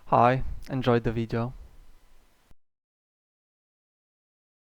Hi, enjoyed the video.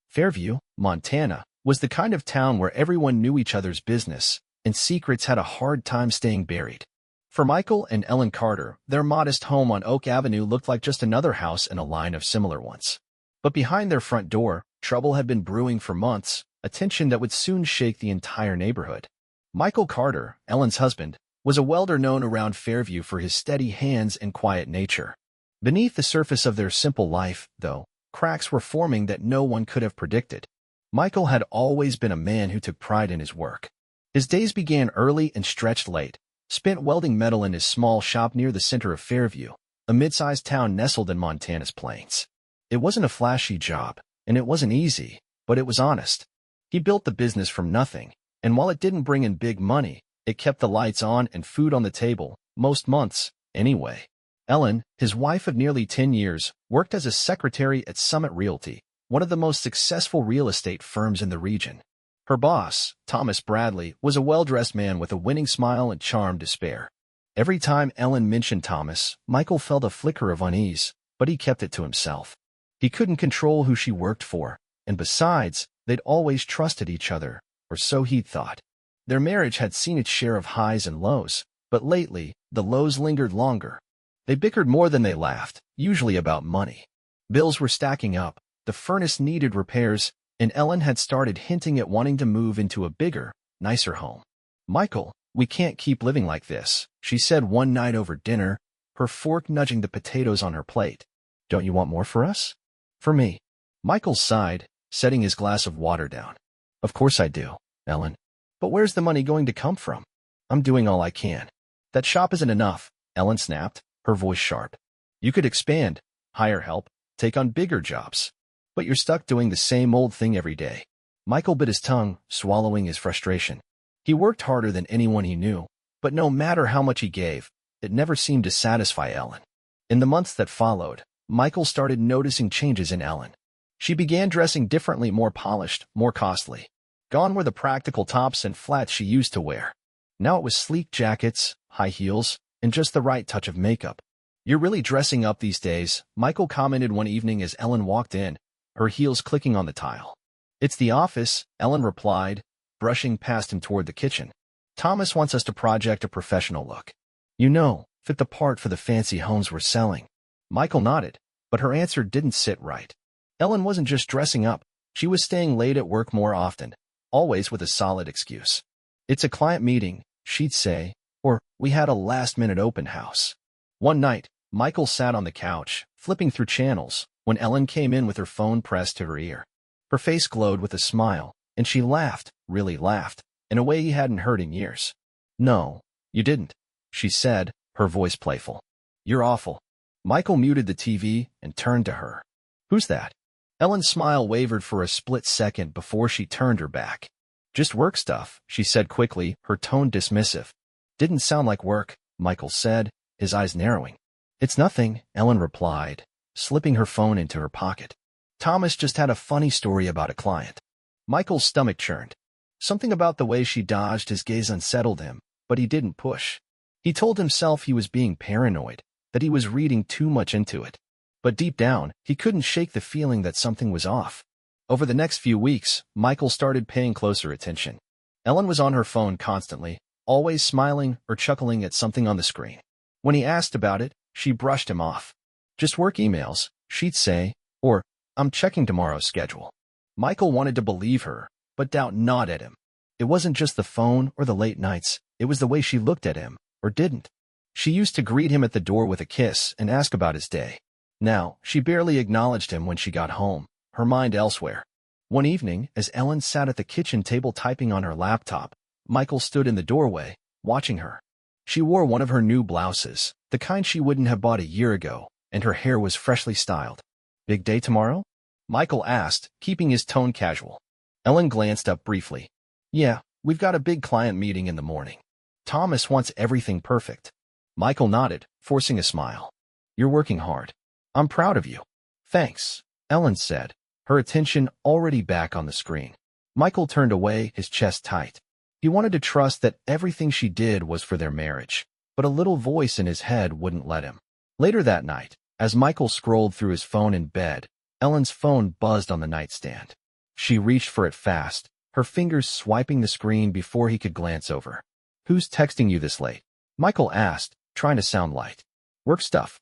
Fairview, Montana, was the kind of town where everyone knew each other's business, and secrets had a hard time staying buried. For Michael and Ellen Carter, their modest home on Oak Avenue looked like just another house in a line of similar ones. But behind their front door, trouble had been brewing for months, a tension that would soon shake the entire neighborhood. Michael Carter, Ellen's husband, was a welder known around Fairview for his steady hands and quiet nature. Beneath the surface of their simple life, though, cracks were forming that no one could have predicted. Michael had always been a man who took pride in his work. His days began early and stretched late, spent welding metal in his small shop near the center of Fairview, a mid-sized town nestled in Montana's plains. It wasn't a flashy job, and it wasn't easy, but it was honest. He built the business from nothing, and while it didn't bring in big money, it kept the lights on and food on the table, most months, anyway. Ellen, his wife of nearly 10 years, worked as a secretary at Summit Realty, one of the most successful real estate firms in the region. Her boss, Thomas Bradley, was a well-dressed man with a winning smile and charm to spare. Every time Ellen mentioned Thomas, Michael felt a flicker of unease, but he kept it to himself. He couldn't control who she worked for, and besides, they'd always trusted each other, or so he'd thought. Their marriage had seen its share of highs and lows, but lately, the lows lingered longer. They bickered more than they laughed, usually about money. Bills were stacking up, the furnace needed repairs, and Ellen had started hinting at wanting to move into a bigger, nicer home. "Michael, we can't keep living like this," she said one night over dinner, her fork nudging the potatoes on her plate. "Don't you want more for us?" "For me." Michael sighed, setting his glass of water down. "Of course I do, Ellen. But where's the money going to come from?" "I'm doing all I can." "That shop isn't enough," Ellen snapped, her voice sharp. "You could expand, hire help, take on bigger jobs. But you're stuck doing the same old thing every day." Michael bit his tongue, swallowing his frustration. He worked harder than anyone he knew, but no matter how much he gave, it never seemed to satisfy Ellen. In the months that followed, Michael started noticing changes in Ellen. She began dressing differently, more polished, more costly. Gone were the practical tops and flats she used to wear. Now it was sleek jackets, high heels, and just the right touch of makeup. "You're really dressing up these days," Michael commented one evening as Ellen walked in, her heels clicking on the tile. "It's the office," Ellen replied, brushing past him toward the kitchen. "Thomas wants us to project a professional look. Fit the part for the fancy homes we're selling." Michael nodded, but her answer didn't sit right. Ellen wasn't just dressing up, she was staying late at work more often, always with a solid excuse. "It's a client meeting," she'd say, or "we had a last-minute open house." One night, Michael sat on the couch, flipping through channels, when Ellen came in with her phone pressed to her ear. Her face glowed with a smile, and she laughed, really laughed, in a way he hadn't heard in years. "No, you didn't," she said, her voice playful. "You're awful." Michael muted the TV and turned to her. "Who's that?" Ellen's smile wavered for a split second before she turned her back. "Just work stuff," she said quickly, her tone dismissive. "Didn't sound like work," Michael said, his eyes narrowing. "It's nothing," Ellen replied, slipping her phone into her pocket. "Thomas just had a funny story about a client." Michael's stomach churned. Something about the way she dodged his gaze unsettled him, but he didn't push. He told himself he was being paranoid, that he was reading too much into it. But deep down, he couldn't shake the feeling that something was off. Over the next few weeks, Michael started paying closer attention. Ellen was on her phone constantly, always smiling or chuckling at something on the screen. When he asked about it, she brushed him off. "Just work emails," she'd say, or "I'm checking tomorrow's schedule." Michael wanted to believe her, but doubt gnawed at him. It wasn't just the phone or the late nights, it was the way she looked at him, or didn't. She used to greet him at the door with a kiss and ask about his day. Now, she barely acknowledged him when she got home, her mind elsewhere. One evening, as Ellen sat at the kitchen table typing on her laptop, Michael stood in the doorway, watching her. She wore one of her new blouses, the kind she wouldn't have bought a year ago, and her hair was freshly styled. "Big day tomorrow?" Michael asked, keeping his tone casual. Ellen glanced up briefly. "Yeah, we've got a big client meeting in the morning. Thomas wants everything perfect." Michael nodded, forcing a smile. "You're working hard. I'm proud of you." "Thanks," Ellen said, her attention already back on the screen. Michael turned away, his chest tight. He wanted to trust that everything she did was for their marriage, but a little voice in his head wouldn't let him. Later that night, As Michael scrolled through his phone in bed, Ellen's phone buzzed on the nightstand. She reached for it fast, her fingers swiping the screen before he could glance over. "Who's texting you this late?" Michael asked, trying to sound light. "Work stuff,"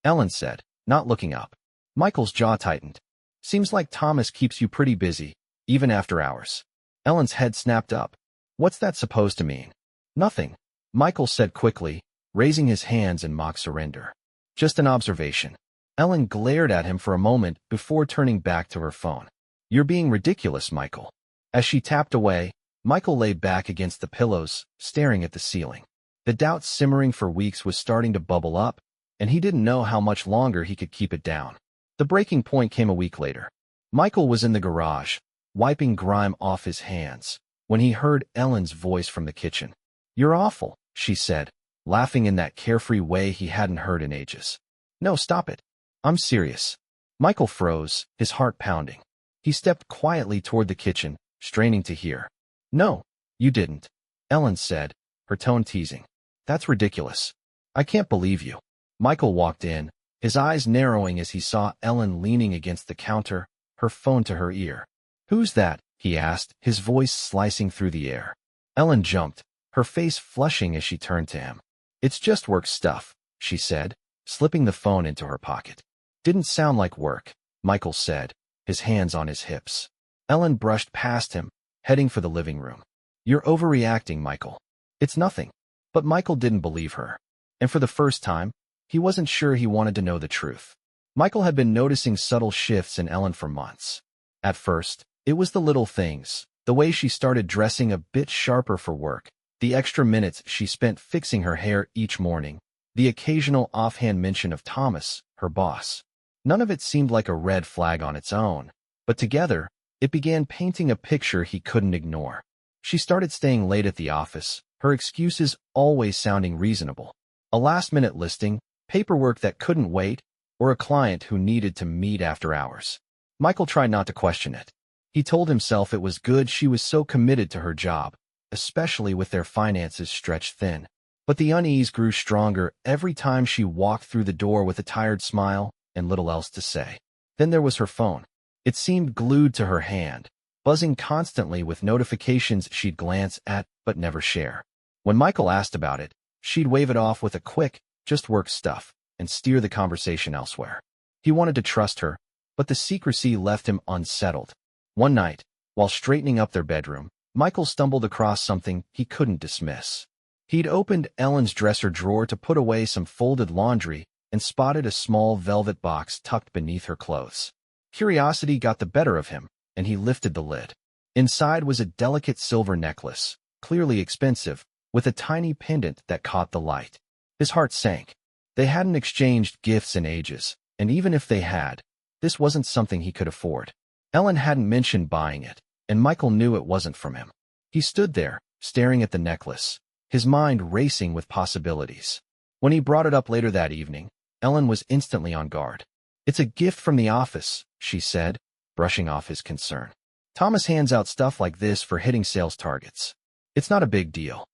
Ellen said, not looking up. Michael's jaw tightened. "Seems like Thomas keeps you pretty busy, even after hours." Ellen's head snapped up. "What's that supposed to mean?" "Nothing," Michael said quickly, raising his hands in mock surrender. "Just an observation." Ellen glared at him for a moment before turning back to her phone. "You're being ridiculous, Michael." As she tapped away, Michael lay back against the pillows, staring at the ceiling. The doubt simmering for weeks was starting to bubble up, and he didn't know how much longer he could keep it down. The breaking point came a week later. Michael was in the garage, wiping grime off his hands, when he heard Ellen's voice from the kitchen. "You're awful," she said, laughing in that carefree way he hadn't heard in ages. "No, stop it. I'm serious." Michael froze, his heart pounding. He stepped quietly toward the kitchen, straining to hear. "No, you didn't," Ellen said, her tone teasing. "That's ridiculous. I can't believe you." Michael walked in, his eyes narrowing as he saw Ellen leaning against the counter, her phone to her ear. "Who's that?" he asked, his voice slicing through the air. Ellen jumped, her face flushing as she turned to him. "It's just work stuff," she said, slipping the phone into her pocket. "Didn't sound like work," Michael said, his hands on his hips. Ellen brushed past him, heading for the living room. "You're overreacting, Michael." "It's nothing." But Michael didn't believe her. And for the first time, he wasn't sure he wanted to know the truth. Michael had been noticing subtle shifts in Ellen for months. At first, it was the little things, the way she started dressing a bit sharper for work, the extra minutes she spent fixing her hair each morning, the occasional offhand mention of Thomas, her boss. None of it seemed like a red flag on its own, but together, it began painting a picture he couldn't ignore. She started staying late at the office, her excuses always sounding reasonable. A last-minute listing, paperwork that couldn't wait, or a client who needed to meet after hours. Michael tried not to question it. He told himself it was good she was so committed to her job, especially with their finances stretched thin. But the unease grew stronger every time she walked through the door with a tired smile and little else to say. Then there was her phone. It seemed glued to her hand, buzzing constantly with notifications she'd glance at but never share. When Michael asked about it, she'd wave it off with a quick, "just work stuff," and steer the conversation elsewhere. He wanted to trust her, but the secrecy left him unsettled. One night, while straightening up their bedroom, Michael stumbled across something he couldn't dismiss. He'd opened Ellen's dresser drawer to put away some folded laundry and spotted a small velvet box tucked beneath her clothes. Curiosity got the better of him, and he lifted the lid. Inside was a delicate silver necklace, clearly expensive, with a tiny pendant that caught the light. His heart sank. They hadn't exchanged gifts in ages, and even if they had, this wasn't something he could afford. Ellen hadn't mentioned buying it, and Michael knew it wasn't from him. He stood there, staring at the necklace, his mind racing with possibilities. When he brought it up later that evening, Ellen was instantly on guard. "It's a gift from the office," she said, brushing off his concern. "Thomas hands out stuff like this for hitting sales targets. It's not a big deal."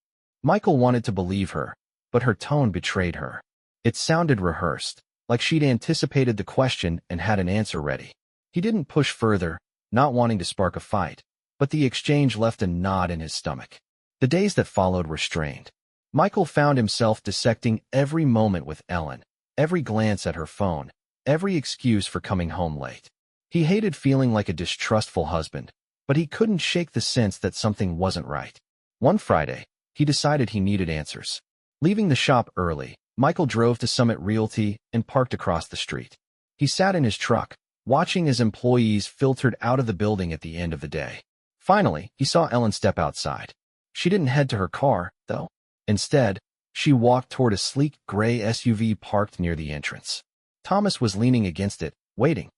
Michael wanted to believe her, but her tone betrayed her. It sounded rehearsed, like she'd anticipated the question and had an answer ready. He didn't push further, not wanting to spark a fight, but the exchange left a knot in his stomach. The days that followed were strained. Michael found himself dissecting every moment with Ellen, every glance at her phone, every excuse for coming home late. He hated feeling like a distrustful husband, but he couldn't shake the sense that something wasn't right. One Friday, he decided he needed answers. Leaving the shop early, Michael drove to Summit Realty and parked across the street. He sat in his truck, watching as employees filtered out of the building at the end of the day. Finally, he saw Ellen step outside. She didn't head to her car, though. Instead, she walked toward a sleek gray SUV parked near the entrance. Thomas was leaning against it, waiting.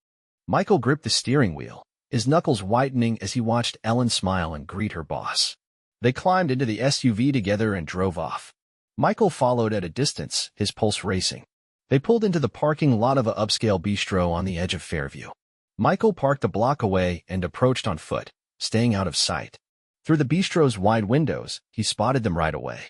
Michael gripped the steering wheel, his knuckles whitening as he watched Ellen smile and greet her boss. They climbed into the SUV together and drove off. Michael followed at a distance, his pulse racing. They pulled into the parking lot of a upscale bistro on the edge of Fairview. Michael parked a block away and approached on foot, staying out of sight. Through the bistro's wide windows, he spotted them right away.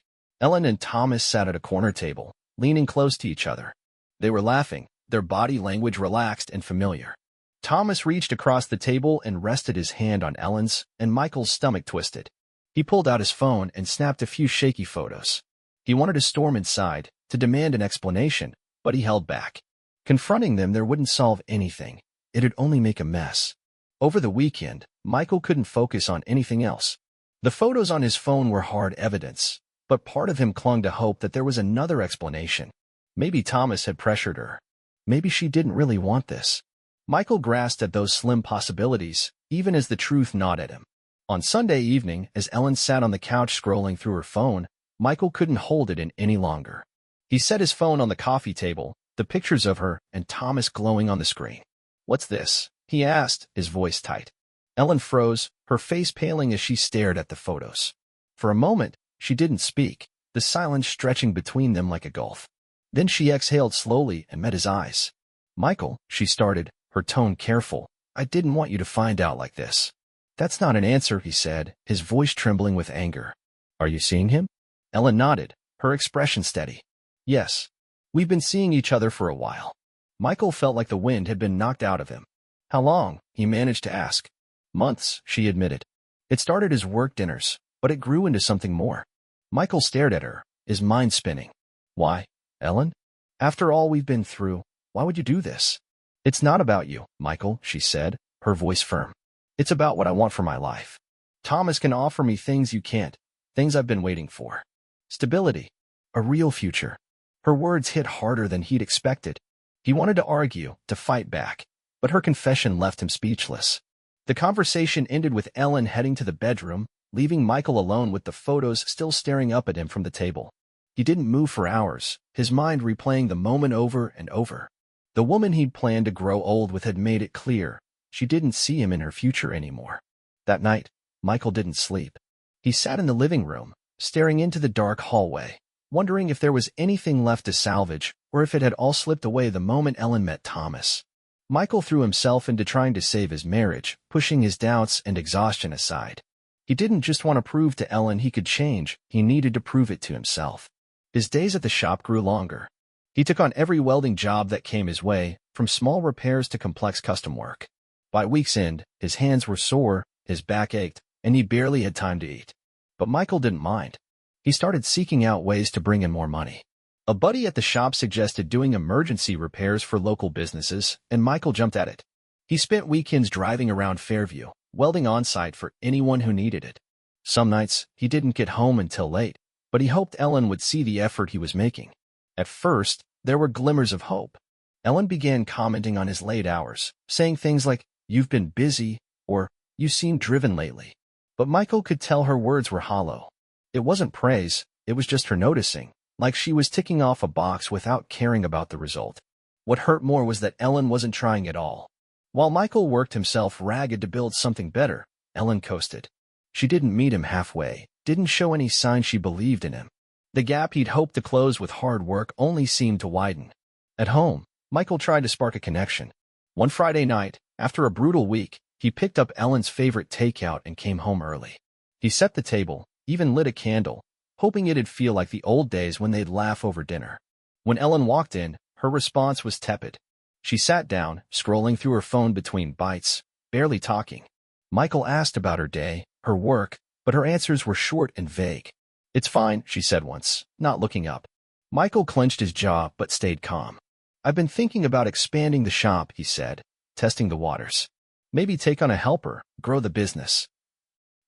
Ellen and Thomas sat at a corner table, leaning close to each other. They were laughing, their body language relaxed and familiar. Thomas reached across the table and rested his hand on Ellen's, and Michael's stomach twisted. He pulled out his phone and snapped a few shaky photos. He wanted to storm inside, to demand an explanation, but he held back. Confronting them there wouldn't solve anything. It'd only make a mess. Over the weekend, Michael couldn't focus on anything else. The photos on his phone were hard evidence, but part of him clung to hope that there was another explanation. Maybe Thomas had pressured her. Maybe she didn't really want this. Michael grasped at those slim possibilities, even as the truth gnawed at him. On Sunday evening, as Ellen sat on the couch scrolling through her phone, Michael couldn't hold it in any longer. He set his phone on the coffee table, the pictures of her and Thomas glowing on the screen. "What's this?" he asked, his voice tight. Ellen froze, her face paling as she stared at the photos. For a moment, she didn't speak, the silence stretching between them like a gulf. Then she exhaled slowly and met his eyes. "Michael," she started, her tone careful, "I didn't want you to find out like this." "That's not an answer," he said, his voice trembling with anger. "Are you seeing him?" Ellen nodded, her expression steady. "Yes. We've been seeing each other for a while." Michael felt like the wind had been knocked out of him. "How long?" he managed to ask. "Months," she admitted. "It started as work dinners, but it grew into something more." Michael stared at her, his mind spinning. "Why, Ellen? After all we've been through, why would you do this?" "It's not about you, Michael," she said, her voice firm. "It's about what I want for my life. Thomas can offer me things you can't, things I've been waiting for. Stability. A real future." Her words hit harder than he'd expected. He wanted to argue, to fight back, but her confession left him speechless. The conversation ended with Ellen heading to the bedroom, leaving Michael alone with the photos still staring up at him from the table. He didn't move for hours, his mind replaying the moment over and over. The woman he'd planned to grow old with had made it clear she didn't see him in her future anymore. That night, Michael didn't sleep. He sat in the living room, staring into the dark hallway, wondering if there was anything left to salvage or if it had all slipped away the moment Ellen met Thomas. Michael threw himself into trying to save his marriage, pushing his doubts and exhaustion aside. He didn't just want to prove to Ellen he could change, he needed to prove it to himself. His days at the shop grew longer. He took on every welding job that came his way, from small repairs to complex custom work. By week's end, his hands were sore, his back ached, and he barely had time to eat. But Michael didn't mind. He started seeking out ways to bring in more money. A buddy at the shop suggested doing emergency repairs for local businesses, and Michael jumped at it. He spent weekends driving around Fairview, welding on-site for anyone who needed it. Some nights, he didn't get home until late, but he hoped Ellen would see the effort he was making. At first, there were glimmers of hope. Ellen began commenting on his late hours, saying things like, "You've been busy," or "You seem driven lately." But Michael could tell her words were hollow. It wasn't praise, it was just her noticing, like she was ticking off a box without caring about the result. What hurt more was that Ellen wasn't trying at all. While Michael worked himself ragged to build something better, Ellen coasted. She didn't meet him halfway, didn't show any sign she believed in him. The gap he'd hoped to close with hard work only seemed to widen. At home, Michael tried to spark a connection. One Friday night, after a brutal week, he picked up Ellen's favorite takeout and came home early. He set the table, even lit a candle, hoping it'd feel like the old days when they'd laugh over dinner. When Ellen walked in, her response was tepid. She sat down, scrolling through her phone between bites, barely talking. Michael asked about her day, her work, but her answers were short and vague. "It's fine," she said once, not looking up. Michael clenched his jaw but stayed calm. "I've been thinking about expanding the shop," he said, testing the waters. "Maybe take on a helper, grow the business."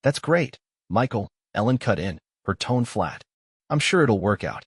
"That's great, Michael," Ellen cut in, her tone flat. "I'm sure it'll work out."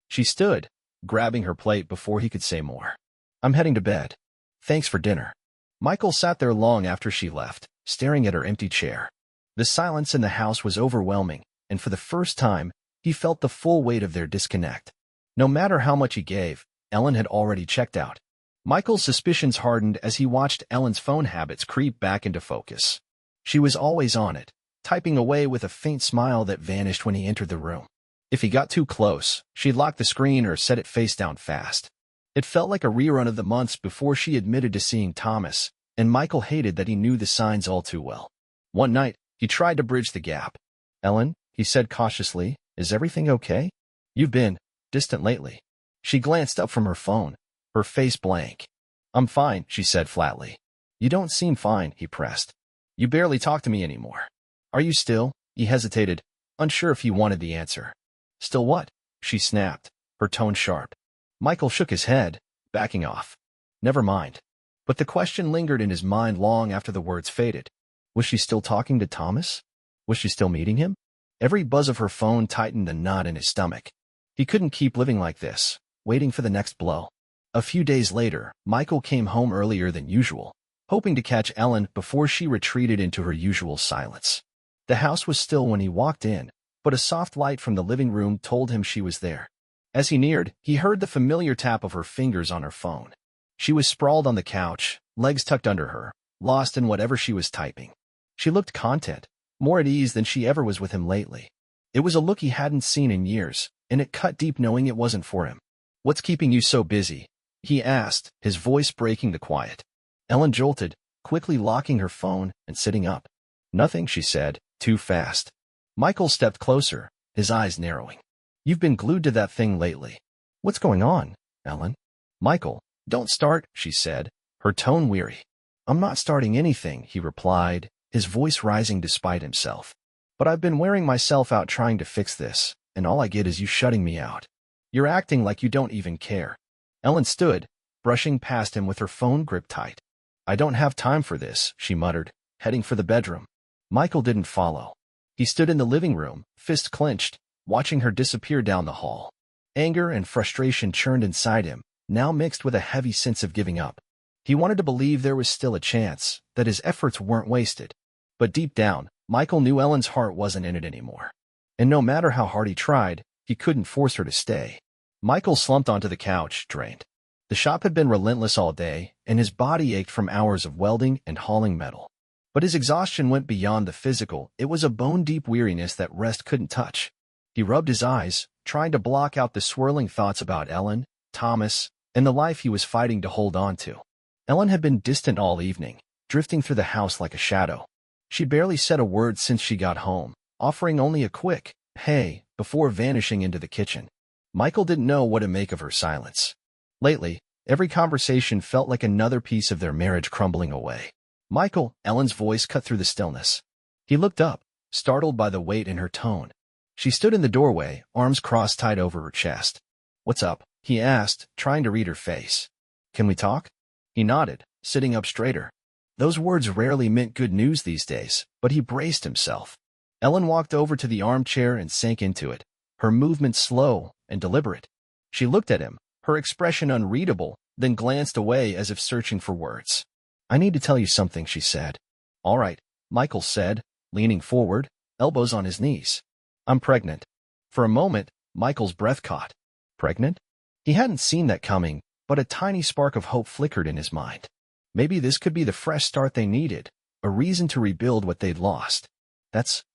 She stood, grabbing her plate before he could say more. "I'm heading to bed. Thanks for dinner." Michael sat there long after she left, staring at her empty chair. The silence in the house was overwhelming, and for the first time, he felt the full weight of their disconnect. No matter how much he gave, Ellen had already checked out. Michael's suspicions hardened as he watched Ellen's phone habits creep back into focus. She was always on it, typing away with a faint smile that vanished when he entered the room. If he got too close, she'd lock the screen or set it face down fast. It felt like a rerun of the months before she admitted to seeing Thomas, and Michael hated that he knew the signs all too well. One night, he tried to bridge the gap. "Ellen," he said cautiously, "is everything okay? You've been distant lately." She glanced up from her phone, her face blank. "I'm fine," she said flatly. "You don't seem fine," he pressed. "You barely talk to me anymore." "Are you still?" He hesitated, unsure if he wanted the answer. "Still what?" she snapped, her tone sharp. Michael shook his head, backing off. "Never mind." But the question lingered in his mind long after the words faded. Was she still talking to Thomas? Was she still meeting him? Every buzz of her phone tightened the knot in his stomach. He couldn't keep living like this, waiting for the next blow. A few days later, Michael came home earlier than usual, hoping to catch Ellen before she retreated into her usual silence. The house was still when he walked in, but a soft light from the living room told him she was there. As he neared, he heard the familiar tap of her fingers on her phone. She was sprawled on the couch, legs tucked under her, lost in whatever she was typing. She looked content, more at ease than she ever was with him lately. It was a look he hadn't seen in years, and it cut deep knowing it wasn't for him. "What's keeping you so busy?" he asked, his voice breaking the quiet. Ellen jolted, quickly locking her phone and sitting up. "Nothing," she said, too fast. Michael stepped closer, his eyes narrowing. "You've been glued to that thing lately. What's going on, Ellen?" "Michael, don't start," she said, her tone weary. "I'm not starting anything," he replied, his voice rising despite himself. "But I've been wearing myself out trying to fix this, and all I get is you shutting me out. You're acting like you don't even care." Ellen stood, brushing past him with her phone gripped tight. "I don't have time for this," she muttered, heading for the bedroom. Michael didn't follow. He stood in the living room, fist clenched, watching her disappear down the hall. Anger and frustration churned inside him, now mixed with a heavy sense of giving up. He wanted to believe there was still a chance, that his efforts weren't wasted. But deep down, Michael knew Ellen's heart wasn't in it anymore. And no matter how hard he tried, he couldn't force her to stay. Michael slumped onto the couch, drained. The shop had been relentless all day, and his body ached from hours of welding and hauling metal. But his exhaustion went beyond the physical. It was a bone-deep weariness that rest couldn't touch. He rubbed his eyes, trying to block out the swirling thoughts about Ellen, Thomas, and the life he was fighting to hold on to. Ellen had been distant all evening, drifting through the house like a shadow. She'd barely said a word since she got home, offering only a quick, "Hey," before vanishing into the kitchen. Michael didn't know what to make of her silence. Lately, every conversation felt like another piece of their marriage crumbling away. "Michael," Ellen's voice cut through the stillness. He looked up, startled by the weight in her tone. She stood in the doorway, arms crossed tight over her chest. "What's up?" he asked, trying to read her face. "Can we talk?" He nodded, sitting up straighter. Those words rarely meant good news these days, but he braced himself. Ellen walked over to the armchair and sank into it, her movements slow and deliberate. She looked at him, her expression unreadable, then glanced away as if searching for words. "I need to tell you something," she said. "All right," Michael said, leaning forward, elbows on his knees. "I'm pregnant." For a moment, Michael's breath caught. Pregnant? He hadn't seen that coming, but a tiny spark of hope flickered in his mind. Maybe this could be the fresh start they needed, a reason to rebuild what they'd lost.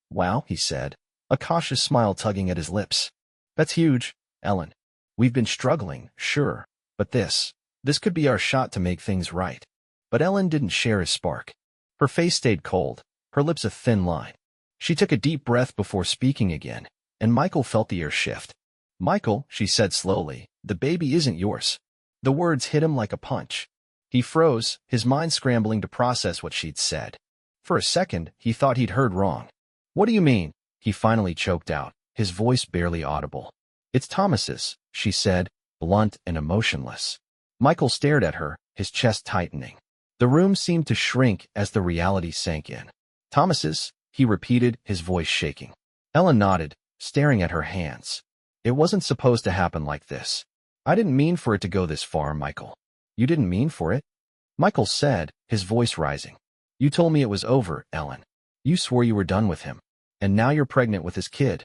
Wow, he said, a cautious smile tugging at his lips. "That's huge, Ellen. We've been struggling, sure, but this could be our shot to make things right." But Ellen didn't share his spark. Her face stayed cold, her lips a thin line. She took a deep breath before speaking again, and Michael felt the air shift. "Michael," she said slowly, "the baby isn't yours." The words hit him like a punch. He froze, his mind scrambling to process what she'd said. For a second, he thought he'd heard wrong. "What do you mean?" he finally choked out, his voice barely audible. "It's Thomas's," she said, blunt and emotionless. Michael stared at her, his chest tightening. The room seemed to shrink as the reality sank in. "Thomas's," he repeated, his voice shaking. Ellen nodded, staring at her hands. "It wasn't supposed to happen like this. I didn't mean for it to go this far, Michael." "You didn't mean for it?" Michael said, his voice rising. "You told me it was over, Ellen. You swore you were done with him. And now you're pregnant with his kid."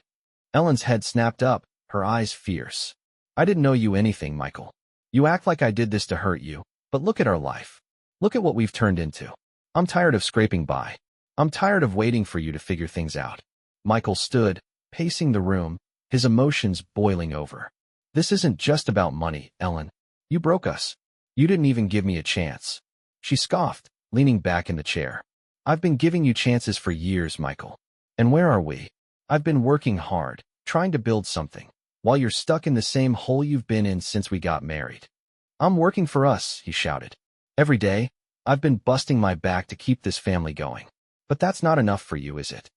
Ellen's head snapped up, her eyes fierce. "I didn't know you anything, Michael. You act like I did this to hurt you, but look at our life. Look at what we've turned into. I'm tired of scraping by. I'm tired of waiting for you to figure things out." Michael stood, pacing the room, his emotions boiling over. "This isn't just about money, Ellen. You broke us. You didn't even give me a chance." She scoffed, leaning back in the chair. "I've been giving you chances for years, Michael. And where are we? I've been working hard, trying to build something, while you're stuck in the same hole you've been in since we got married." I'm working for us, he shouted. Every day, I've been busting my back to keep this family going. But that's not enough for you, is it?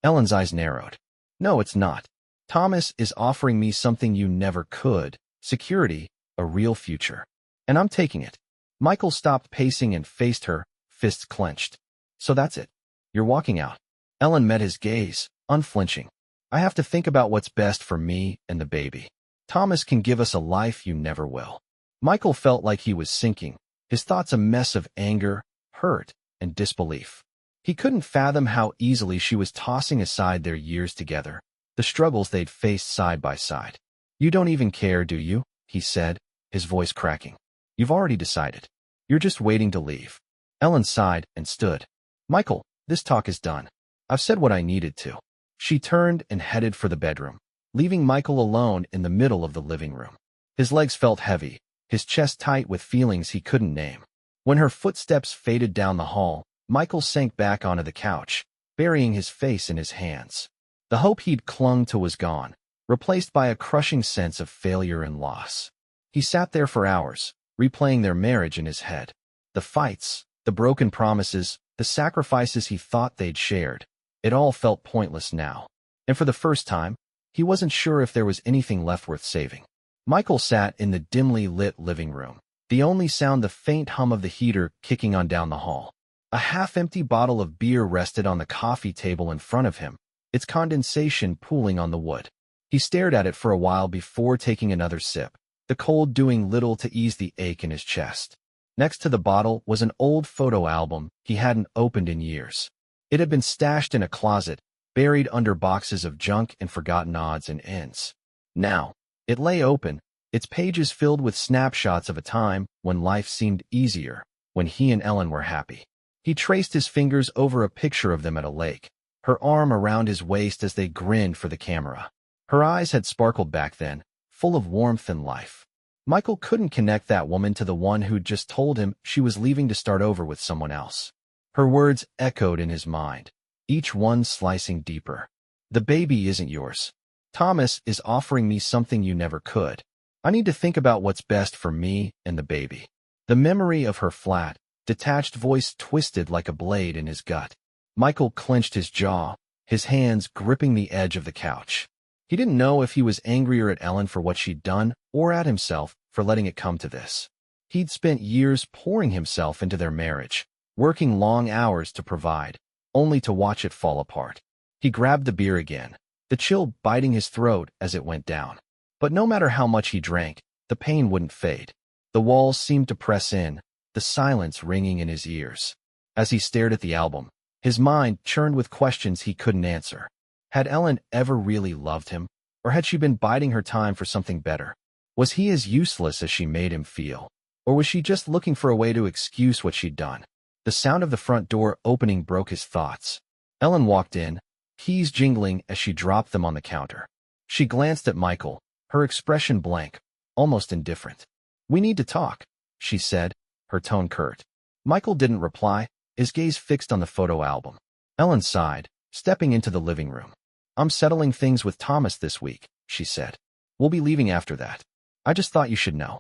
Ellen's eyes narrowed. No, it's not. Thomas is offering me something you never could. Security, a real future. And I'm taking it. Michael stopped pacing and faced her, fists clenched. So that's it. You're walking out. Ellen met his gaze, unflinching. I have to think about what's best for me and the baby. Thomas can give us a life you never will. Michael felt like he was sinking, his thoughts a mess of anger, hurt, and disbelief. He couldn't fathom how easily she was tossing aside their years together, the struggles they'd faced side by side. You don't even care, do you? He said, his voice cracking. You've already decided. You're just waiting to leave. Ellen sighed and stood. Michael, this talk is done. I've said what I needed to. She turned and headed for the bedroom, leaving Michael alone in the middle of the living room. His legs felt heavy, his chest tight with feelings he couldn't name. When her footsteps faded down the hall, Michael sank back onto the couch, burying his face in his hands. The hope he'd clung to was gone, replaced by a crushing sense of failure and loss. He sat there for hours, replaying their marriage in his head. The fights, the broken promises, the sacrifices he thought they'd shared. It all felt pointless now. And for the first time, he wasn't sure if there was anything left worth saving. Michael sat in the dimly lit living room, the only sound the faint hum of the heater kicking on down the hall. A half-empty bottle of beer rested on the coffee table in front of him, its condensation pooling on the wood. He stared at it for a while before taking another sip, the cold doing little to ease the ache in his chest. Next to the bottle was an old photo album he hadn't opened in years. It had been stashed in a closet, buried under boxes of junk and forgotten odds and ends. Now, it lay open, its pages filled with snapshots of a time when life seemed easier, when he and Ellen were happy. He traced his fingers over a picture of them at a lake, her arm around his waist as they grinned for the camera. Her eyes had sparkled back then, full of warmth and life. Michael couldn't connect that woman to the one who'd just told him she was leaving to start over with someone else. Her words echoed in his mind, each one slicing deeper. The baby isn't yours. Thomas is offering me something you never could. I need to think about what's best for me and the baby. The memory of her flat, detached voice twisted like a blade in his gut. Michael clenched his jaw, his hands gripping the edge of the couch. He didn't know if he was angrier at Ellen for what she'd done or at himself for letting it come to this. He'd spent years pouring himself into their marriage, working long hours to provide, only to watch it fall apart. He grabbed the beer again, the chill biting his throat as it went down. But no matter how much he drank, the pain wouldn't fade. The walls seemed to press in, the silence ringing in his ears. As he stared at the album, his mind churned with questions he couldn't answer. Had Ellen ever really loved him, or had she been biding her time for something better? Was he as useless as she made him feel, or was she just looking for a way to excuse what she'd done? The sound of the front door opening broke his thoughts. Ellen walked in, keys jingling as she dropped them on the counter. She glanced at Michael, her expression blank, almost indifferent. "We need to talk," she said, her tone curt. Michael didn't reply, his gaze fixed on the photo album. Ellen sighed, stepping into the living room. "I'm settling things with Thomas this week," she said. "We'll be leaving after that. I just thought you should know."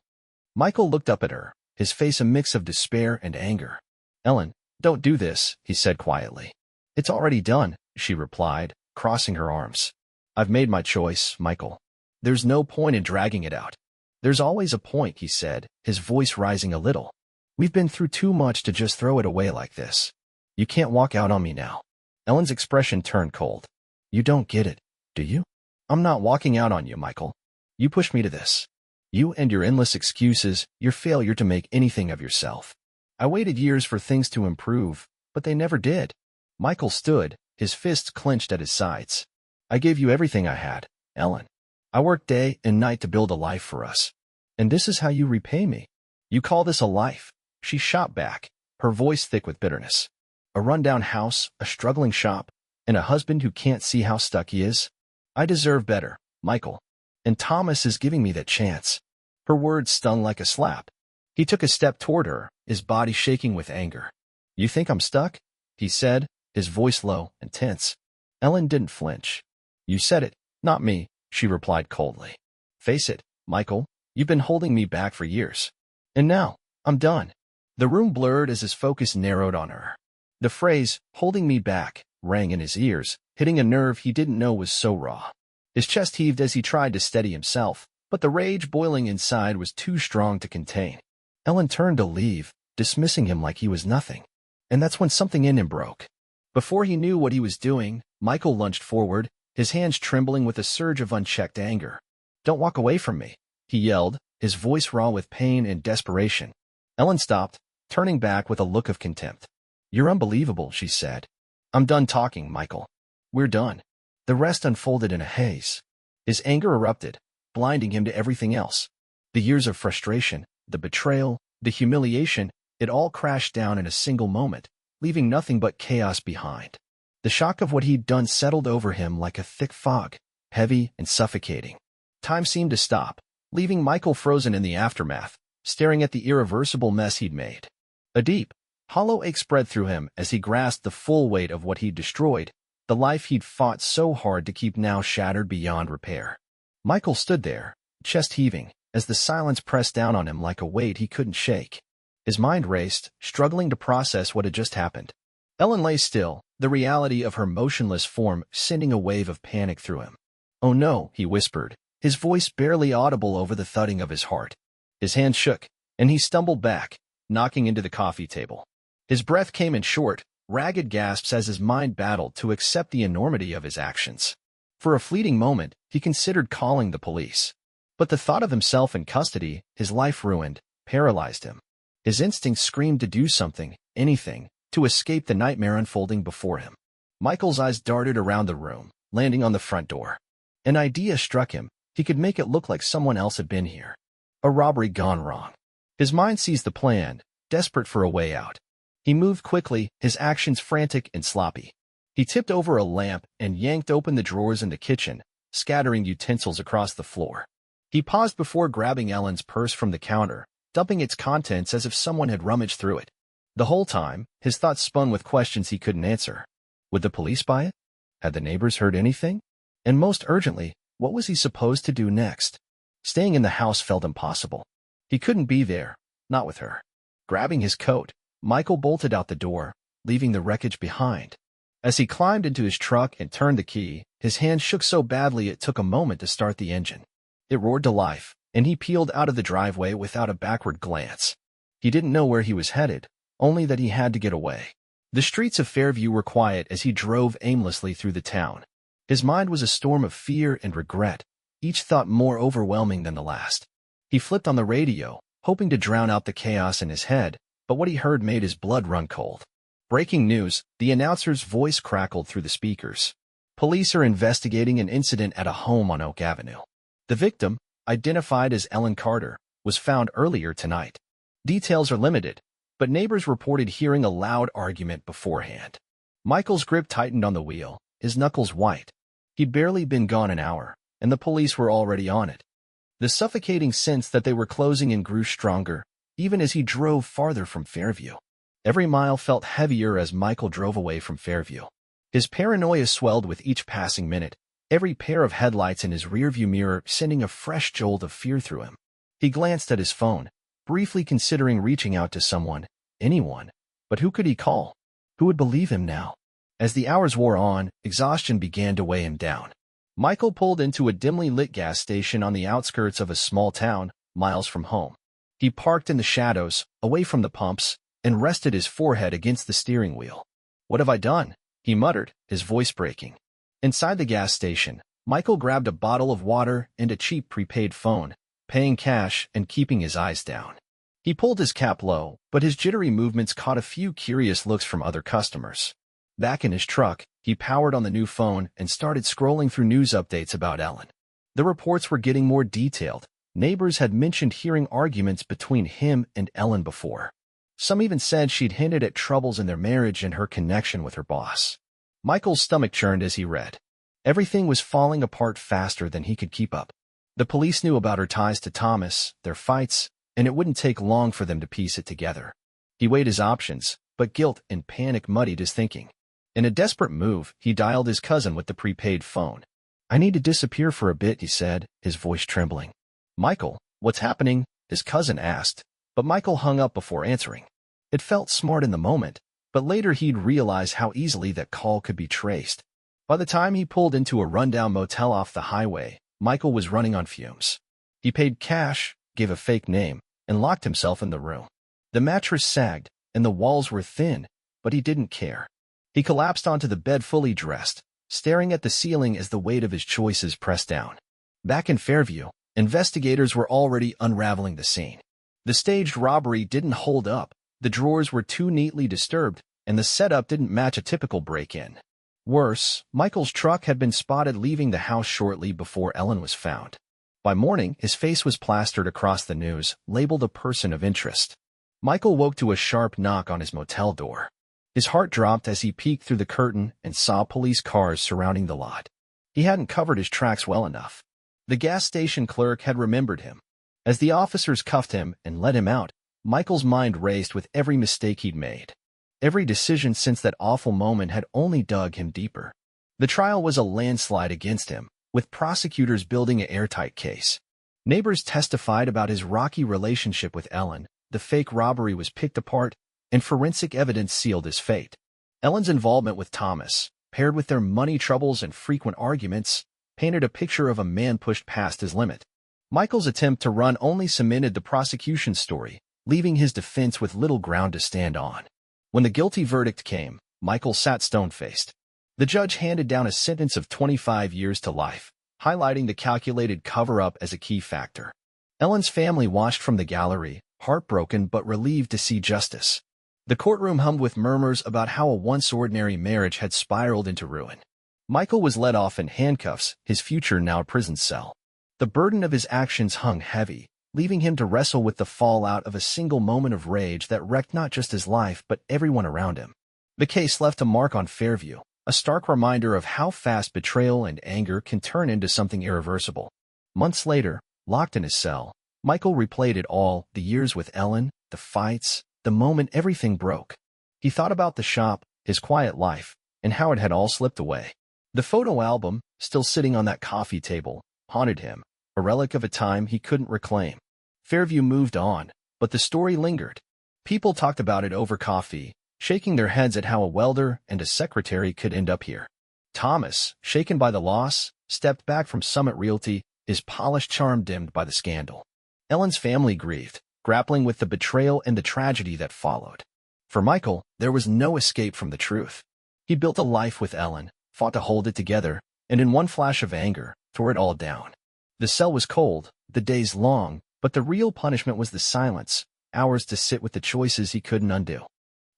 Michael looked up at her, his face a mix of despair and anger. "Ellen, don't do this," he said quietly. "It's already done," she replied, crossing her arms. "I've made my choice, Michael. There's no point in dragging it out." "There's always a point," he said, his voice rising a little. "We've been through too much to just throw it away like this. You can't walk out on me now." Ellen's expression turned cold. "You don't get it, do you? I'm not walking out on you, Michael. You pushed me to this. You and your endless excuses, your failure to make anything of yourself. I waited years for things to improve, but they never did." Michael stood, his fists clenched at his sides. "I gave you everything I had, Ellen. I worked day and night to build a life for us. And this is how you repay me? You call this a life?" She shot back, her voice thick with bitterness. "A rundown house, a struggling shop, and a husband who can't see how stuck he is? I deserve better, Michael. And Thomas is giving me that chance." Her words stung like a slap. He took a step toward her, his body shaking with anger. "You think I'm stuck?" he said, his voice low and tense. Ellen didn't flinch. "You said it, not me," she replied coldly. "Face it, Michael, you've been holding me back for years. And now, I'm done. The room blurred as his focus narrowed on her. The phrase, holding me back, rang in his ears, hitting a nerve he didn't know was so raw. His chest heaved as he tried to steady himself, but the rage boiling inside was too strong to contain. Ellen turned to leave, dismissing him like he was nothing. And that's when something in him broke. Before he knew what he was doing, Michael lunged forward, his hands trembling with a surge of unchecked anger. "Don't walk away from me," he yelled, his voice raw with pain and desperation. Ellen stopped, turning back with a look of contempt. "You're unbelievable," she said. "I'm done talking, Michael. We're done." The rest unfolded in a haze. His anger erupted, blinding him to everything else. The years of frustration, the betrayal, the humiliation, it all crashed down in a single moment, leaving nothing but chaos behind. The shock of what he'd done settled over him like a thick fog, heavy and suffocating. Time seemed to stop, leaving Michael frozen in the aftermath, staring at the irreversible mess he'd made. A deep, hollow ache spread through him as he grasped the full weight of what he'd destroyed, the life he'd fought so hard to keep now shattered beyond repair. Michael stood there, chest heaving, as the silence pressed down on him like a weight he couldn't shake. His mind raced, struggling to process what had just happened. Ellen lay still, the reality of her motionless form sending a wave of panic through him. "Oh no," he whispered, his voice barely audible over the thudding of his heart. His hand shook, and he stumbled back, knocking into the coffee table. His breath came in short, ragged gasps as his mind battled to accept the enormity of his actions. For a fleeting moment, he considered calling the police. But the thought of himself in custody, his life ruined, paralyzed him. His instincts screamed to do something, anything, to escape the nightmare unfolding before him. Michael's eyes darted around the room, landing on the front door. An idea struck him. He could make it look like someone else had been here. A robbery gone wrong. His mind seized the plan, desperate for a way out. He moved quickly, his actions frantic and sloppy. He tipped over a lamp and yanked open the drawers in the kitchen, scattering utensils across the floor. He paused before grabbing Ellen's purse from the counter, dumping its contents as if someone had rummaged through it. The whole time, his thoughts spun with questions he couldn't answer. Would the police buy it? Had the neighbors heard anything? And most urgently, what was he supposed to do next? Staying in the house felt impossible. He couldn't be there, not with her. Grabbing his coat, Michael bolted out the door, leaving the wreckage behind. As he climbed into his truck and turned the key, his hand shook so badly it took a moment to start the engine. It roared to life, and he peeled out of the driveway without a backward glance. He didn't know where he was headed, only that he had to get away. The streets of Fairview were quiet as he drove aimlessly through the town. His mind was a storm of fear and regret, each thought more overwhelming than the last. He flipped on the radio, hoping to drown out the chaos in his head, but what he heard made his blood run cold. Breaking news, the announcer's voice crackled through the speakers. Police are investigating an incident at a home on Oak Avenue. The victim, identified as Ellen Carter, was found earlier tonight. Details are limited, but neighbors reported hearing a loud argument beforehand. Michael's grip tightened on the wheel, his knuckles white. He'd barely been gone an hour, and the police were already on it. The suffocating sense that they were closing in grew stronger, even as he drove farther from Fairview. Every mile felt heavier as Michael drove away from Fairview. His paranoia swelled with each passing minute, every pair of headlights in his rearview mirror sending a fresh jolt of fear through him. He glanced at his phone, briefly considering reaching out to someone, anyone. But who could he call? Who would believe him now? As the hours wore on, exhaustion began to weigh him down. Michael pulled into a dimly lit gas station on the outskirts of a small town, miles from home. He parked in the shadows, away from the pumps, and rested his forehead against the steering wheel. "What have I done?" he muttered, his voice breaking. Inside the gas station, Michael grabbed a bottle of water and a cheap prepaid phone, paying cash and keeping his eyes down. He pulled his cap low, but his jittery movements caught a few curious looks from other customers. Back in his truck, he powered on the new phone and started scrolling through news updates about Ellen. The reports were getting more detailed. Neighbors had mentioned hearing arguments between him and Ellen before. Some even said she'd hinted at troubles in their marriage and her connection with her boss. Michael's stomach churned as he read. Everything was falling apart faster than he could keep up. The police knew about her ties to Thomas, their fights, and it wouldn't take long for them to piece it together. He weighed his options, but guilt and panic muddied his thinking. In a desperate move, he dialed his cousin with the prepaid phone. "I need to disappear for a bit," he said, his voice trembling. "Michael, what's happening?" his cousin asked, but Michael hung up before answering. It felt smart in the moment, but later he'd realize how easily that call could be traced. By the time he pulled into a rundown motel off the highway, Michael was running on fumes. He paid cash, gave a fake name, and locked himself in the room. The mattress sagged, and the walls were thin, but he didn't care. He collapsed onto the bed fully dressed, staring at the ceiling as the weight of his choices pressed down. Back in Fairview, investigators were already unraveling the scene. The staged robbery didn't hold up, the drawers were too neatly disturbed, and the setup didn't match a typical break-in. Worse, Michael's truck had been spotted leaving the house shortly before Ellen was found. By morning, his face was plastered across the news, labeled a person of interest. Michael woke to a sharp knock on his motel door. His heart dropped as he peeked through the curtain and saw police cars surrounding the lot. He hadn't covered his tracks well enough. The gas station clerk had remembered him. As the officers cuffed him and let him out, Michael's mind raced with every mistake he'd made. Every decision since that awful moment had only dug him deeper. The trial was a landslide against him, with prosecutors building an airtight case. Neighbors testified about his rocky relationship with Ellen, the fake robbery was picked apart, and forensic evidence sealed his fate. Ellen's involvement with Thomas, paired with their money troubles and frequent arguments, painted a picture of a man pushed past his limit. Michael's attempt to run only cemented the prosecution's story, leaving his defense with little ground to stand on. When the guilty verdict came, Michael sat stone-faced. The judge handed down a sentence of 25 years to life, highlighting the calculated cover-up as a key factor. Ellen's family watched from the gallery, heartbroken but relieved to see justice. The courtroom hummed with murmurs about how a once ordinary marriage had spiraled into ruin. Michael was let off in handcuffs, his future now a prison cell. The burden of his actions hung heavy, leaving him to wrestle with the fallout of a single moment of rage that wrecked not just his life but everyone around him. The case left a mark on Fairview, a stark reminder of how fast betrayal and anger can turn into something irreversible. Months later, locked in his cell, Michael replayed it all, the years with Ellen, the fights, the moment everything broke. He thought about the shop, his quiet life, and how it had all slipped away. The photo album, still sitting on that coffee table, haunted him, a relic of a time he couldn't reclaim. Fairview moved on, but the story lingered. People talked about it over coffee, shaking their heads at how a welder and a secretary could end up here. Thomas, shaken by the loss, stepped back from Summit Realty, his polished charm dimmed by the scandal. Ellen's family grieved, grappling with the betrayal and the tragedy that followed. For Michael, there was no escape from the truth. He built a life with Ellen, fought to hold it together, and in one flash of anger, tore it all down. The cell was cold, the days long, but the real punishment was the silence, hours to sit with the choices he couldn't undo.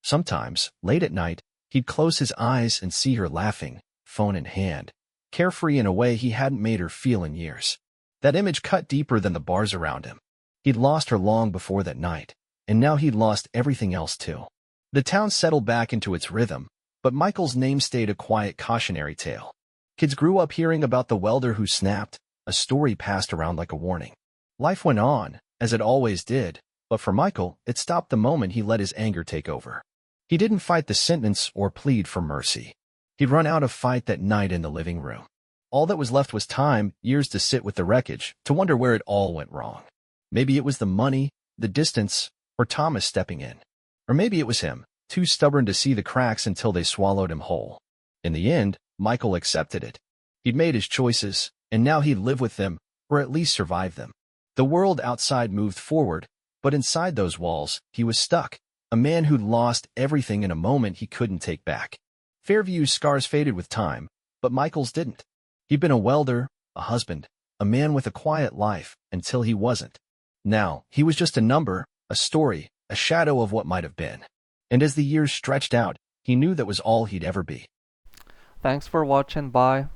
Sometimes, late at night, he'd close his eyes and see her laughing, phone in hand, carefree in a way he hadn't made her feel in years. That image cut deeper than the bars around him. He'd lost her long before that night, and now he'd lost everything else too. The town settled back into its rhythm, but Michael's name stayed a quiet cautionary tale. Kids grew up hearing about the welder who snapped, a story passed around like a warning. Life went on, as it always did, but for Michael, it stopped the moment he let his anger take over. He didn't fight the sentence or plead for mercy. He'd run out of fight that night in the living room. All that was left was time, years to sit with the wreckage, to wonder where it all went wrong. Maybe it was the money, the distance, or Thomas stepping in. Or maybe it was him, too stubborn to see the cracks until they swallowed him whole. In the end, Michael accepted it. He'd made his choices, and now he'd live with them, or at least survive them. The world outside moved forward, but inside those walls, he was stuck, a man who'd lost everything in a moment he couldn't take back. Fairview's scars faded with time, but Michael's didn't. He'd been a welder, a husband, a man with a quiet life, until he wasn't. Now, he was just a number, a story, a shadow of what might have been. And as the years stretched out, he knew that was all he'd ever be. Thanks for watching. Bye.